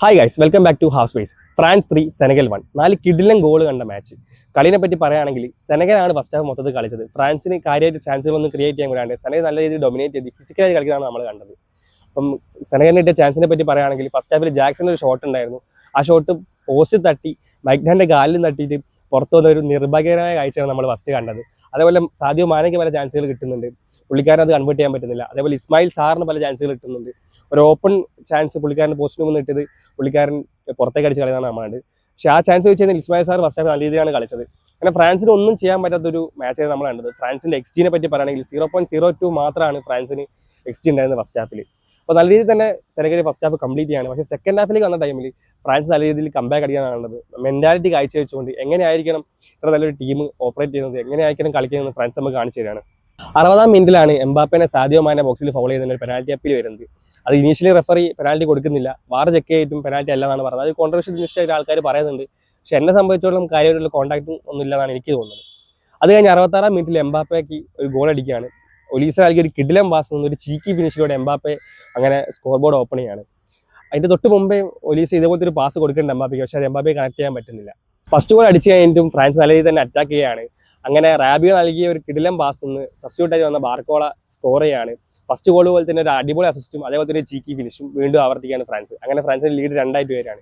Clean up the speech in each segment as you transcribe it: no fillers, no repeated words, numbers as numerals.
Hi guys, welcome back to half space. France 3 Senegal 1 4 കിടിലൻ goal കണ്ട match. കളിനെ പറ്റി പറയുകയാണെങ്കിൽ സെനഗലാണ് ഫസ്റ്റ് ഹാഫ് മൊത്തത്തിൽ കളിച്ചത്. ഫ്രാൻസിന് കാര്യമായിട്ട് ചാൻസുകളൊന്നും ക്രിയേറ്റ് ചെയ്യാൻ കൂടാണ്ട് സെനഗൽ നല്ല രീതിയിൽ ഡൊമിനേറ്റ് ചെയ്ത് ഫിസിക്കലായി കളിക്കുന്നതാണ് നമ്മൾ കണ്ടത്. അപ്പം സെനഗലിന് കിട്ടിയ ചാൻസിനെ പറ്റി പറയുകയാണെങ്കിൽ ഫസ്റ്റ് ഹാഫിൽ ജാക്സന്റെ ഒരു ഷോട്ട് ഉണ്ടായിരുന്നു. ആ ഷോട്ട് പോസ്റ്റ് തട്ടി മൈഗ്നാന്റെ കാലിലും തട്ടിയിട്ട് പുറത്തു വന്ന ഒരു നിർഭാഗ്യകരമായ കാഴ്ചയാണ് നമ്മൾ ഫസ്റ്റ് കണ്ടത്. അതേപോലെ സാദിയോ മാനയ്ക്ക് പല ചാൻസുകൾ കിട്ടുന്നുണ്ട്, പുള്ളിക്കാരൻ അത് കൺവേർട്ട് ചെയ്യാൻ പറ്റുന്നില്ല. അതേപോലെ ഇസ്മായിൽ സാറിന് പല ചാൻസുകൾ കിട്ടുന്നുണ്ട്. ഒരു ഓപ്പൺ ചാൻസ് പുള്ളിക്കാരൻ പോസ്റ്റിന് മുന്നിൽ ഇട്ടത് പുള്ളിക്കാരൻ പുറത്തേക്ക് അടിച്ച് കളിയാണ് നമ്മളാണ്. പക്ഷേ ആ ചാൻസ് വെച്ച് കഴിഞ്ഞാൽ ഇസ്മായിൽ സാർ ഫസ്റ്റ് ഹാഫ് നല്ല രീതിയിലാണ് കളിച്ചത്. അങ്ങനെ ഫ്രാൻസിന് ഒന്നും ചെയ്യാൻ പറ്റാത്തൊരു മാച്ചാണ് നമ്മൾ കണ്ടത്. ഫ്രാൻസിന്റെ എക്സ്ജിനെ പറ്റി പറയുകയാണെങ്കിൽ 0.02 മാത്രമാണ് ഫ്രാൻസിന് എക്സ്ജി ഉണ്ടായിരുന്നത് ഫസ്റ്റ് ഹാഫിൽ. അപ്പോൾ നല്ല രീതിയിൽ തന്നെ സെനഗൽ ഫസ്റ്റ് ഹാഫ് കംപ്ലീറ്റ് ചെയ്യാണ്. പക്ഷേ സെക്കൻഡ് ഹാഫിലേക്ക് വന്ന ടൈമിൽ ഫ്രാൻസ് നല്ല രീതിയിൽ കംബാക്ക് അടിക്കാനാണ് കണ്ടത്. മെന്റാലിറ്റി കാഴ്ചവെച്ചുകൊണ്ട് എങ്ങനെയായിരിക്കണം ഇത്ര നല്ലൊരു ടീം ഓപ്പറേറ്റ് ചെയ്യുന്നത്, എങ്ങനെയായിരിക്കണം കളിക്കുന്നത് ഫ്രാൻസ് നമുക്ക് കാണിച്ചു തരികയാണ്. 60-ാം മിനിറ്റിലാണ് എംബാപ്പേനെ സാദിയോ മാനെ ബോക്സിൽ ഫൗൾ ചെയ്തതിന് ഒരു പെനാൽറ്റി അപ്പീൽ വരുന്നത്. അത് ഇനീഷ്യലി റെഫറി പെനാൽറ്റി കൊടുക്കുന്നില്ല, വാർ ചെക്ക് ചെയ്തിട്ടും പെനാൽറ്റി അല്ലെന്നാണ് പറഞ്ഞത്. അത് കോൺട്രവേഴ്ഷ്യൽ ലിസ്റ്റ് ആൾക്കാർ പറയുന്നുണ്ട്. പക്ഷെ എന്നെ സംബന്ധിച്ചോളം കാര്യമായിട്ടുള്ള കോൺടാക്റ്റും ഒന്നും ഇല്ലെന്നാണ് എനിക്ക് തോന്നുന്നത്. അത് കഴിഞ്ഞ് 66-ാം മിനിറ്റിൽ എംബാപ്പയ്ക്ക് ഒരു ഗോൾ അടിക്കുകയാണ്. ഒലീസ നൽകിയ ഒരു കിടിലം പാസ് നിന്ന് ഒരു ചീക്കി ഫിനിഷിലൂടെ എംബാപ്പെ അങ്ങനെ സ്കോർ ബോർഡ് ഓപ്പൺ ചെയ്യാണ്. അതിൻ്റെ തൊട്ട് മുമ്പേ ഒലീസ ഇതേപോലത്തെ ഒരു പാസ് കൊടുക്കേണ്ട എംബാപ്പയ്ക്ക്, പക്ഷേ അത് എംബാപ്പയെ കണക്ട് ചെയ്യാൻ പറ്റുന്നില്ല. ഫസ്റ്റ് ഗോൾ അടിച്ച് കഴിഞ്ഞിട്ടും ഫ്രാൻസ് നല്ല രീതിയിൽ തന്നെ അറ്റാക്ക് ചെയ്യുകയാണ്. അങ്ങനെ റാബിയോ നൽകിയ ഒരു കിടിലം പാസ് നിന്ന് സബ്സ്റ്റിറ്റ്യൂട്ടായി വന്ന ബാർക്കോള സ്കോർ ചെയ്യാണ്. ഫസ്റ്റ് ഗോൾ പോലെ തന്നെ ഒരു അടിപൊളി അസിസ്റ്റും അതേപോലെ തന്നെ ചീക്കി ഫിനിഷും വീണ്ടും ആവർത്തിക്കുകയാണ് ഫ്രാൻസ്. അങ്ങനെ ഫ്രാൻസിന്റെ ലീഡ് 2-2 വരെയാണ്.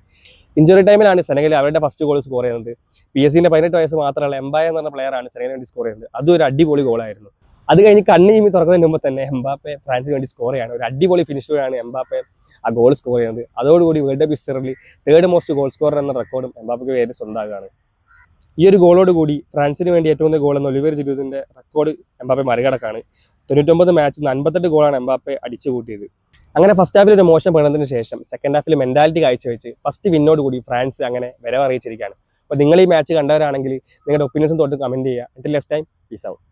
ഇഞ്ചുറി ടൈമിലാണ് സെനഗൽ അവരുടെ ഫസ്റ്റ് ഗോൾ സ്കോർ ചെയ്യുന്നത്. PSG-ന്റെ 18 വയസ്സ് മാത്രമല്ല എംബായ എന്ന് പറഞ്ഞ പ്ലെയറാണ് സെനഗലിന് വേണ്ടി സ്കോർ ചെയ്യുന്നത്. അതും ഒരു അടിപൊളി ഗോളായിരുന്നു. അത് കഴിഞ്ഞ് കണ്ണ് ചിമ്മി തുറക്കുന്നതിന് മുമ്പ് തന്നെ എംബാപ്പെ ഫ്രാൻസിന് വേണ്ടി സ്കോർ ചെയ്യാണ്. ഒരു അടിപൊളി ഫിനിഷിലൂടെയാണ് എംബാപ്പെ ആ ഗോൾ സ്കോർ ചെയ്യുന്നത്. അതോടുകൂടി വേൾഡ് കപ്പ് ഹിസ്റ്ററിൽ 3rd മോസ്റ്റ് ഗോൾ സ്കോറർ എന്ന റെക്കോർഡും എംബാപ്പയ്ക്ക് പേര് സ്വന്തമാകുകയാണ്. ഈ ഒരു ഗോളോട് കൂടി ഫ്രാൻസിന് വേണ്ടി ഏറ്റവും കൂടുതൽ ഗോൾ എന്ന ഒലിവിയർ ജിറൂദിന്റെ റെക്കോർഡ് എംബാപ്പെ മറികടക്കാണ്. 99 മാച്ചിൽ 58 ഗോളാണ് എംബാപ്പെ അടിച്ചു കൂട്ടിയത്. അങ്ങനെ ഫസ്റ്റ് ഹാഫിൽ ഒരു മോശം പ്രകടനത്തിന് ശേഷം സെക്കൻഡ് ഹാഫിൽ മെന്റാലിറ്റി കാഴ്ചവെച്ച് ഫസ്റ്റ് വിന്നോട് കൂടി ഫ്രാൻസ് അങ്ങനെ വരവ് അറിയിച്ചിരിക്കുകയാണ്. അപ്പോൾ നിങ്ങൾ ഈ മാച്ച് കണ്ടവരാണെങ്കിൽ നിങ്ങളുടെ ഒപ്പീനിയൻസും തൊട്ട് കമന്റ് ചെയ്യുക. Next time peace out.